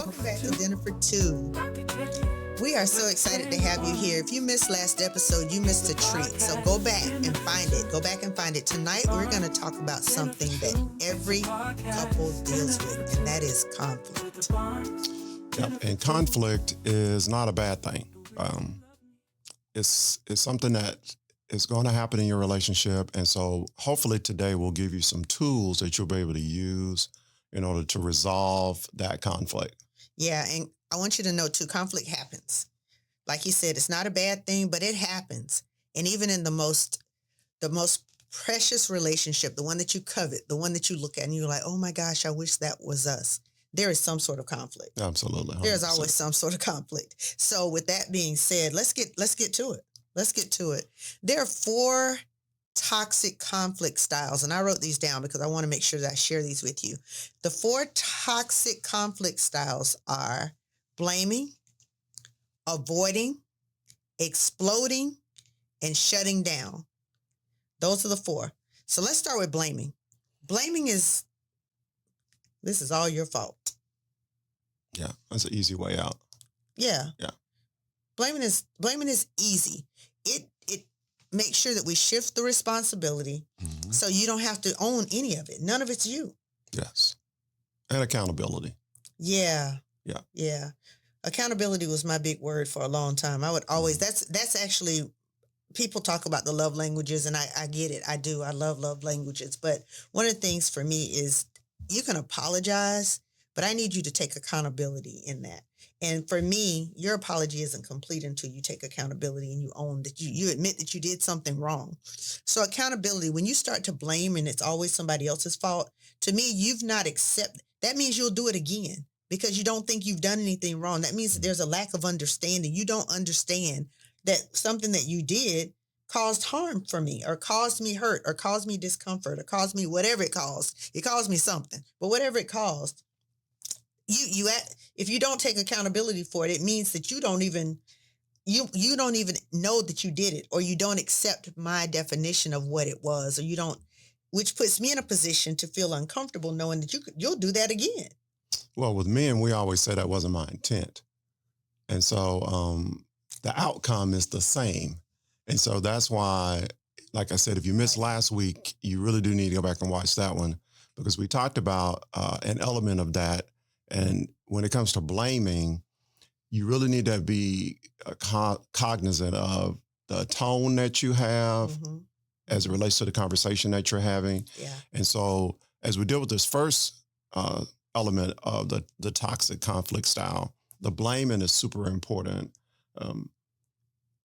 Welcome back to Dinner for Two. We are so excited to have you here. If you missed last episode, you missed a treat. So go back and find it. Go back and find it. Tonight, we're going to talk about something that every couple deals with, and that is conflict. Yep. And conflict is not a bad thing. It's something that is going to happen in your relationship. And so hopefully today we'll give you some tools that you'll be able to use in order to resolve that conflict. Yeah, and I want you to know too, conflict happens. Like you said, it's not a bad thing, but it happens. And even in the most precious relationship, the one that you covet, the one that you look at and you're like, oh my gosh, I wish that was us. There is some sort of conflict. Absolutely. 100%. There's always some sort of conflict. So with that being said, let's get to it. Let's get to it. There are 4 toxic conflict styles, and I wrote these down because I want to make sure that I share these with you. The 4 toxic conflict styles are blaming, avoiding, exploding, and shutting down. Those are the 4. So let's start with blaming. Blaming is, this is all your fault. Yeah, that's an easy way out. Yeah. Yeah. Blaming is easy. It makes sure that we shift the responsibility so you don't have to own any of it. None of it's you. Yes. And accountability. Yeah. Yeah. Yeah. Accountability was my big word for a long time. I would always, that's actually, people talk about the love languages, and I get it. I do. I love languages. But one of the things for me is you can apologize, but I need you to take accountability in that. And for me, your apology isn't complete until you take accountability and you own that you admit that you did something wrong. So accountability, when you start to blame and it's always somebody else's fault, to me, you've not accepted. That means you'll do it again because you don't think you've done anything wrong. That means that there's a lack of understanding. You don't understand that something that you did caused harm for me or caused me hurt or caused me discomfort or caused me whatever it caused. It caused me something, but whatever it caused, if you don't take accountability for it, it means that you don't even know that you did it, or you don't accept my definition of what it was, or you don't, which puts me in a position to feel uncomfortable knowing that you'll do that again. Well, with men, we always say that wasn't my intent. And so the outcome is the same. And so that's why, like I said, if you missed last week, you really do need to go back and watch that one, because we talked about an element of that. And when it comes to blaming, you really need to be cognizant of the tone that you have as it relates to the conversation that you're having. Yeah. And so as we deal with this first element of the toxic conflict style, the blaming is super important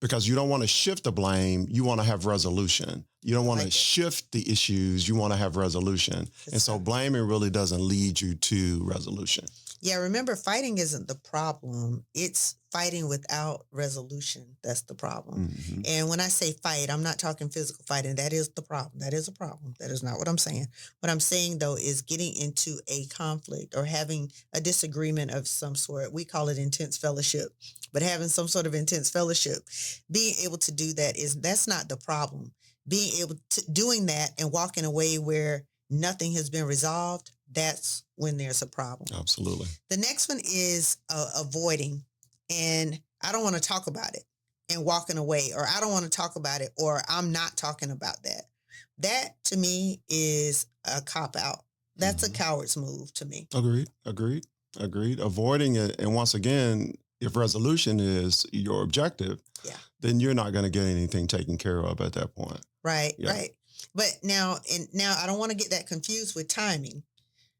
because you don't want to shift the blame. You want to have resolution. You don't want to shift the issues. You want to have resolution. And so blaming really doesn't lead you to resolution. Yeah, remember, fighting isn't the problem. It's fighting without resolution. That's the problem. Mm-hmm. And when I say fight, I'm not talking physical fighting. That is the problem. That is a problem. That is not what I'm saying. What I'm saying, though, is getting into a conflict or having a disagreement of some sort. We call it intense fellowship, but having some sort of intense fellowship, being able to do that's not the problem. Being able to doing that and walking away where nothing has been resolved, that's when there's a problem. Absolutely. The next one is avoiding, and I don't want to talk about it, and walking away, or I don't want to talk about it, or I'm not talking about that. That to me is a cop out. That's a coward's move to me. Agreed. Avoiding it. And once again, if resolution is your objective, then you're not going to get anything taken care of at that point. Right. But now I don't want to get that confused with timing,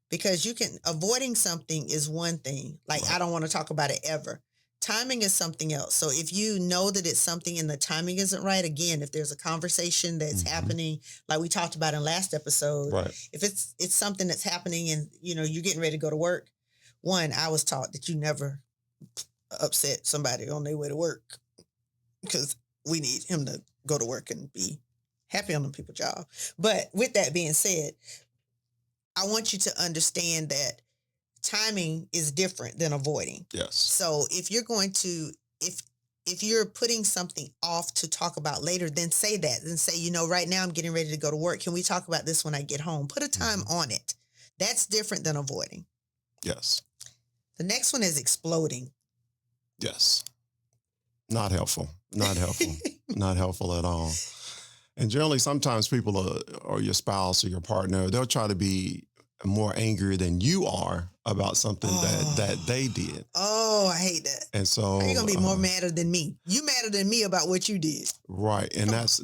because avoiding something is one thing. Like, I don't want to talk about it ever. Timing is something else. So if you know that it's something and the timing isn't right, again, if there's a conversation that's happening, like we talked about in last episode, if it's something that's happening and, you're getting ready to go to work, one, I was taught that you never upset somebody on their way to work, because we need him to go to work and be happy on them people's job. But with that being said, I want you to understand that timing is different than avoiding. Yes. So if you're going to, if you're putting something off to talk about later, then say that. Then say, right now I'm getting ready to go to work. Can we talk about this when I get home? Put a time on it. That's different than avoiding. Yes. The next one is exploding. Yes. Not helpful. Not helpful. Not helpful at all. And generally, sometimes people or your spouse or your partner, they'll try to be more angry than you are about something that they did. Oh, I hate that. And so, How are you gonna be more madder than me? You madder than me about what you did. right? And that's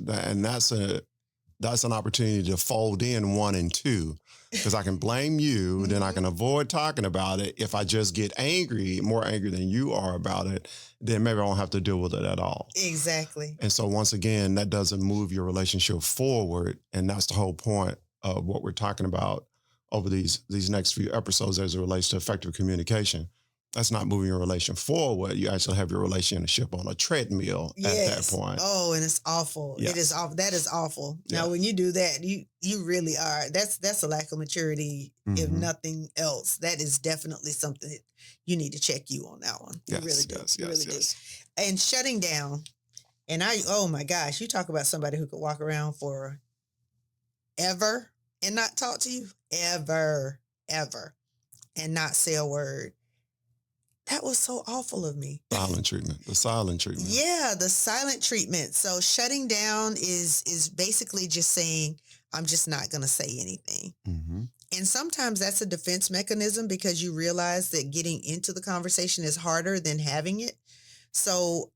an opportunity to fold in 1 and 2, because I can blame you, then I can avoid talking about it. If I just get angry, more angry than you are about it, then maybe I won't have to deal with it at all. Exactly. And so once again, that doesn't move your relationship forward. And that's the whole point of what we're talking about over these next few episodes as it relates to effective communication. That's not moving your relation forward. You actually have your relationship on a treadmill at that point. Oh, and it's awful. Yes. It is awful. That is awful. Now, Yeah. when you do that, you really are. That's a lack of maturity, if Mhm. nothing else. That is definitely something that you need to check you on that one. You really do. You really do. And shutting down. And oh my gosh, you talk about somebody who could walk around for ever and not talk to you. Ever. And not say a word. That was so awful of me. Silent treatment. The silent treatment. Yeah, the silent treatment. So shutting down is basically just saying, I'm just not going to say anything. Mm-hmm. And sometimes that's a defense mechanism because you realize that getting into the conversation is harder than having it. So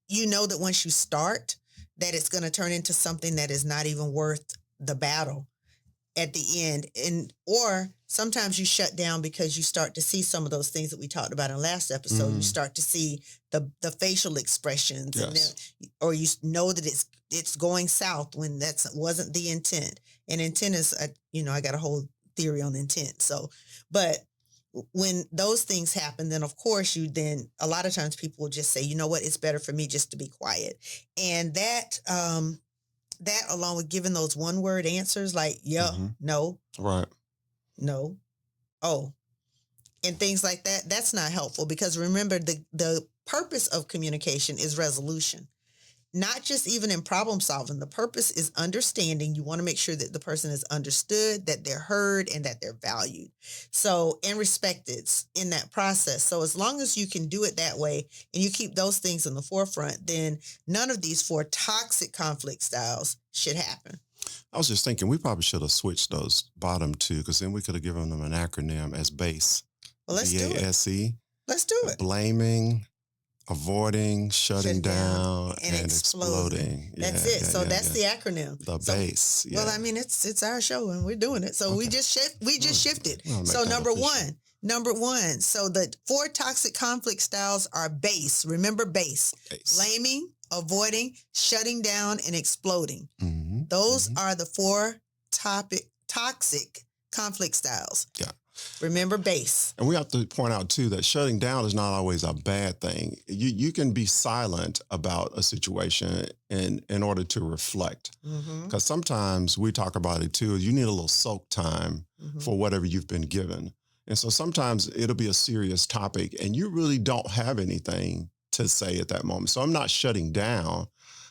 you know that once you start, that it's going to turn into something that is not even worth the battle at the end. Or sometimes you shut down because you start to see some of those things that we talked about in the last episode. You start to see the facial expressions, Yes. or you know that it's going south when that wasn't the intent. And intent is, I got a whole theory on intent. So, but when those things happen, then of course a lot of times people will just say, you know what, it's better for me just to be quiet. And that along with giving those 1-word answers like, yeah, no, Right. no, oh, and things like that, that's not helpful because remember the purpose of communication is resolution, not just even in problem solving. The purpose is understanding. You want to make sure that the person is understood, that they're heard, and that they're valued. So, and respected in that process. So as long as you can do it that way and you keep those things in the forefront, then none of these 4 toxic conflict styles should happen. I was just thinking we probably should have switched those bottom 2, because then we could have given them an acronym as BASE. Well, let's do it. BASE. Let's do it. Blaming, avoiding, shutting down, and exploding. That's it. So that's the acronym. The BASE. Yeah. Well, I mean, it's our show and we're doing it. So Okay. we just shifted. We'll make So that number official. one. So the 4 toxic conflict styles are BASE. Remember BASE. BASE. Blaming, avoiding, shutting down, and exploding. Mm-hmm. Those are the 4 toxic conflict styles. Yeah. Remember BASE. And we have to point out too that shutting down is not always a bad thing. You can be silent about a situation in order to reflect. Mm-hmm. Because sometimes we talk about it too. You need a little soak time Mm-hmm. for whatever you've been given. And so sometimes it'll be a serious topic and you really don't have anything to say at that moment. So I'm not shutting down.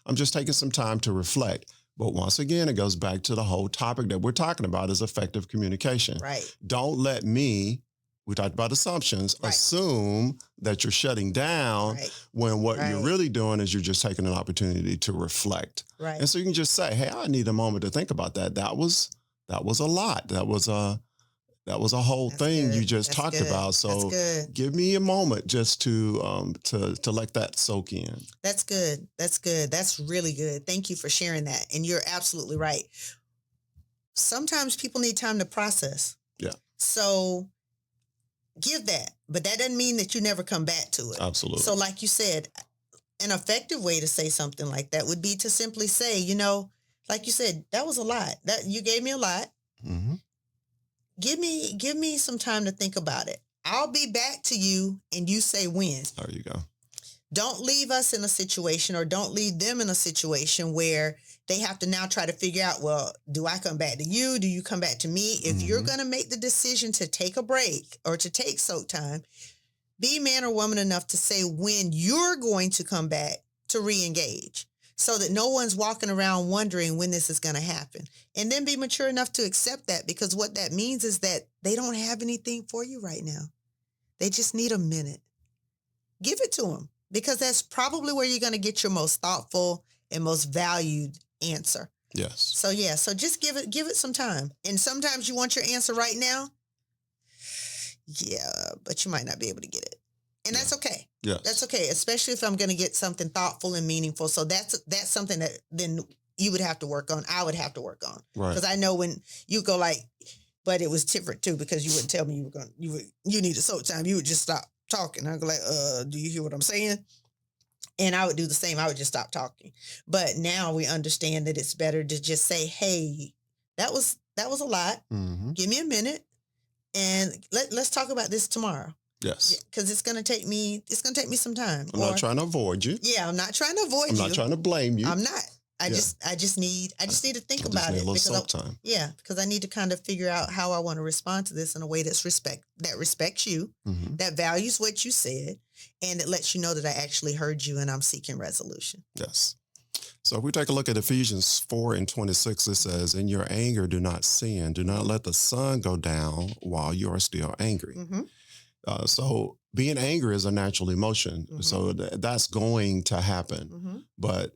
I'm just taking some time to reflect. But once again, it goes back to the whole topic that we're talking about is effective communication. Right. Don't let me, we talked about assumptions, Right. assume that you're shutting down Right. when what Right. you're really doing is you're just taking an opportunity to reflect. Right. And so you can just say, hey, I need a moment to think about that. That was a lot. That was a whole That's thing good. you just That's talked good. about. So That's good. give me a moment just to let that soak in. That's good. That's good. That's really good. Thank you for sharing that. And you're absolutely right. Sometimes people need time to process. Yeah. So give that, but that doesn't mean that you never come back to it. Absolutely. So like you said, an effective way to say something like that would be to simply say, like you said, that was a lot. That you gave me a lot. Mm-hmm. Give me some time to think about it. I'll be back to you and you say when. There you go. Don't leave us in a situation or don't leave them in a situation where they have to now try to figure out, well, do I come back to you? Do you come back to me? If you're going to make the decision to take a break or to take soak time, be man or woman enough to say when you're going to come back to re-engage so that no one's walking around wondering when this is going to happen. And then be mature enough to accept that because what that means is that they don't have anything for you right now. They just need a minute. Give it to them, because that's probably where you're going to get your most thoughtful and most valued answer. Yes. So yeah, so just give it some time. And sometimes you want your answer right now. Yeah, but you might not be able to get it. And that's okay. Yes. That's okay, especially if I'm going to get something thoughtful and meaningful. So that's something that then you would have to work on. I would have to work on. Right. Because I know when you go like, but it was different too, because you wouldn't tell me you needed soap time. You would just stop talking. I'd go like, do you hear what I'm saying? And I would do the same. I would just stop talking. But now we understand that it's better to just say, hey, that was a lot. Mm-hmm. Give me a minute and let's talk about this tomorrow. Yes. Because it's gonna take me some time. I'm not trying to avoid you. Yeah, I'm not trying to avoid you. I'm not trying to blame you. I'm not. I just need to think about it. A little soap time. Yeah, because I need to kind of figure out how I want to respond to this in a way that respects you, Mm-hmm. that values what you said, and it lets you know that I actually heard you and I'm seeking resolution. Yes. So if we take a look at Ephesians 4:26, it says, "In your anger, do not sin. Do not let the sun go down while you are still angry." Mm-hmm. So being angry is a natural emotion. Mhm. So that's going to happen. Mm-hmm. But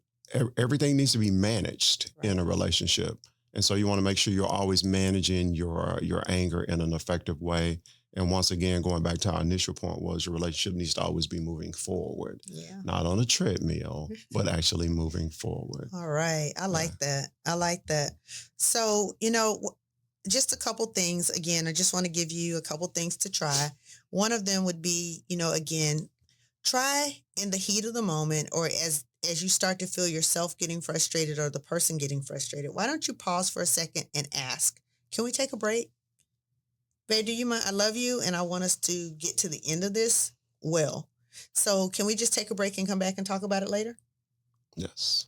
everything needs to be managed in a Right. relationship. And so you want to make sure you're always managing your anger in an effective way. And once again, going back to our initial point was your relationship needs to always be moving forward, Yeah. not on a treadmill, but actually moving forward. All right. I like that. I like that. So, just a couple things. Again, I just want to give you a couple things to try. One of them would be, again, try in the heat of the moment, or as you start to feel yourself getting frustrated or the person getting frustrated, why don't you pause for a second and ask, can we take a break? Babe, do you mind? I love you and I want us to get to the end of this well. So can we just take a break and come back and talk about it later? Yes.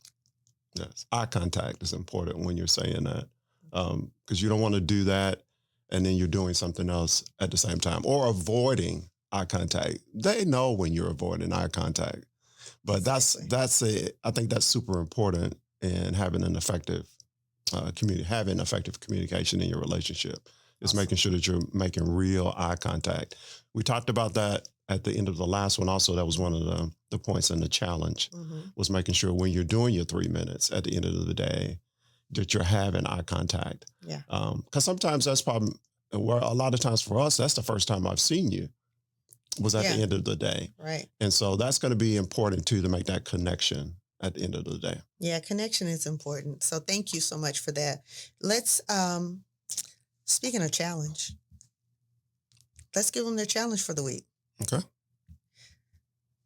Yes. Eye contact is important when you're saying that, because you don't want to do that and then you're doing something else at the same time, or avoiding eye contact. They know when you're avoiding eye contact, but Exactly. I think that's super important in having an effective having effective communication in your relationship. Is Awesome. making sure that you're making real eye contact. We talked about that at the end of the last one. Also, that was one of the points in the challenge, Mm-hmm. was making sure when you're doing your 3 minutes at the end of the day that you're having eye contact. Yeah. Because sometimes that's probably where a lot of times for us, that's the first time I've seen you was at the end of the day. Right. And so that's going to be important too, to make that connection at the end of the day. Yeah, connection is important. So thank you so much for that. Let's speaking of challenge, let's give them their challenge for the week. Okay.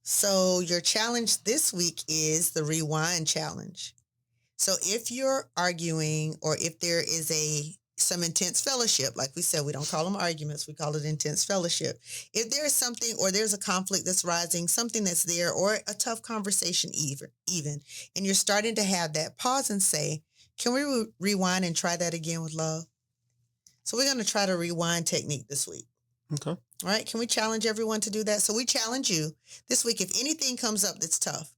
So your challenge this week is the rewind challenge. So if you're arguing, or if there is some intense fellowship, like we said, we don't call them arguments, we call it intense fellowship. If there is something, or there's a conflict that's rising, something that's there, or a tough conversation even, and you're starting to have that, pause and say, can we rewind and try that again with love? So we're going to try the rewind technique this week. Okay. All right. Can we challenge everyone to do that? So we challenge you this week. If anything comes up that's tough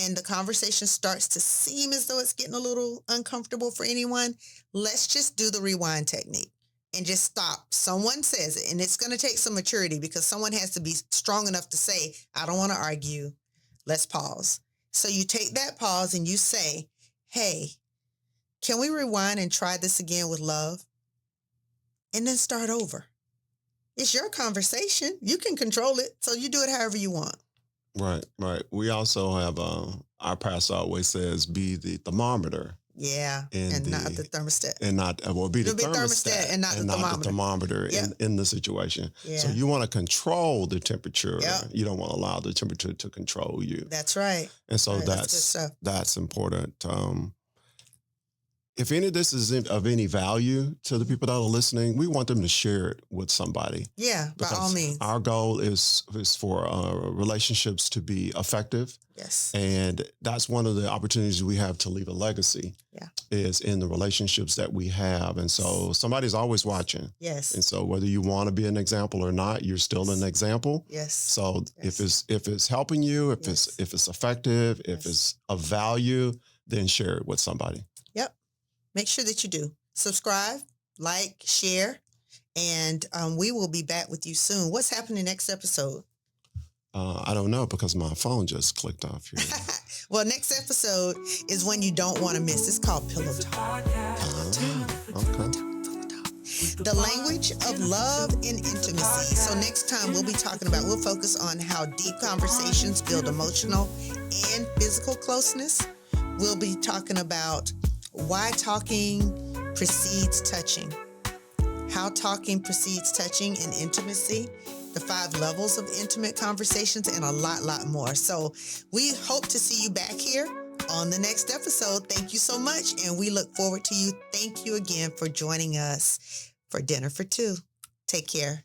and the conversation starts to seem as though it's getting a little uncomfortable for anyone, let's just do the rewind technique and just stop. Someone says it, and it's going to take some maturity, because someone has to be strong enough to say, I don't want to argue. Let's pause. So you take that pause and you say, hey, can we rewind and try this again with love? And then start over. It's your conversation. You can control it. So you do it however you want. Right, right. We also have our pastor always says, be the thermometer. Yeah, and not the thermostat. And not be the It'll be thermostat and not the thermometer. Yep. in the situation. Yeah. So you want to control the temperature. Yep. You don't want to allow the temperature to control you. That's right. And so Right, that's good stuff. that's important. If any of this is of any value to the people that are listening, we want them to share it with somebody. Yeah, by all means. Our goal is for relationships to be effective. Yes. And that's one of the opportunities we have to leave a legacy. Yeah. Is in the relationships that we have. And so somebody's always watching. Yes. And so whether you want to be an example or not, you're still an example. Yes. So Yes. if it's helping you, if Yes. it's effective, if Yes. it's of value, then share it with somebody. Yep. Make sure that you do. Subscribe, like, share, And we will be back with you soon. What's happening next episode? I don't know because my phone just clicked off here. Well, next episode is one you don't want to miss. It's called Pillow Talk. Okay. The language of love and intimacy. So next time we'll focus on how deep conversations build emotional and physical closeness. We'll be talking about why talking precedes touching, how talking precedes touching and intimacy, the 5 levels of intimate conversations, and a lot more. So we hope to see you back here on the next episode. Thank you so much, and we look forward to you. Thank you again for joining us for Dinner for Two. Take care.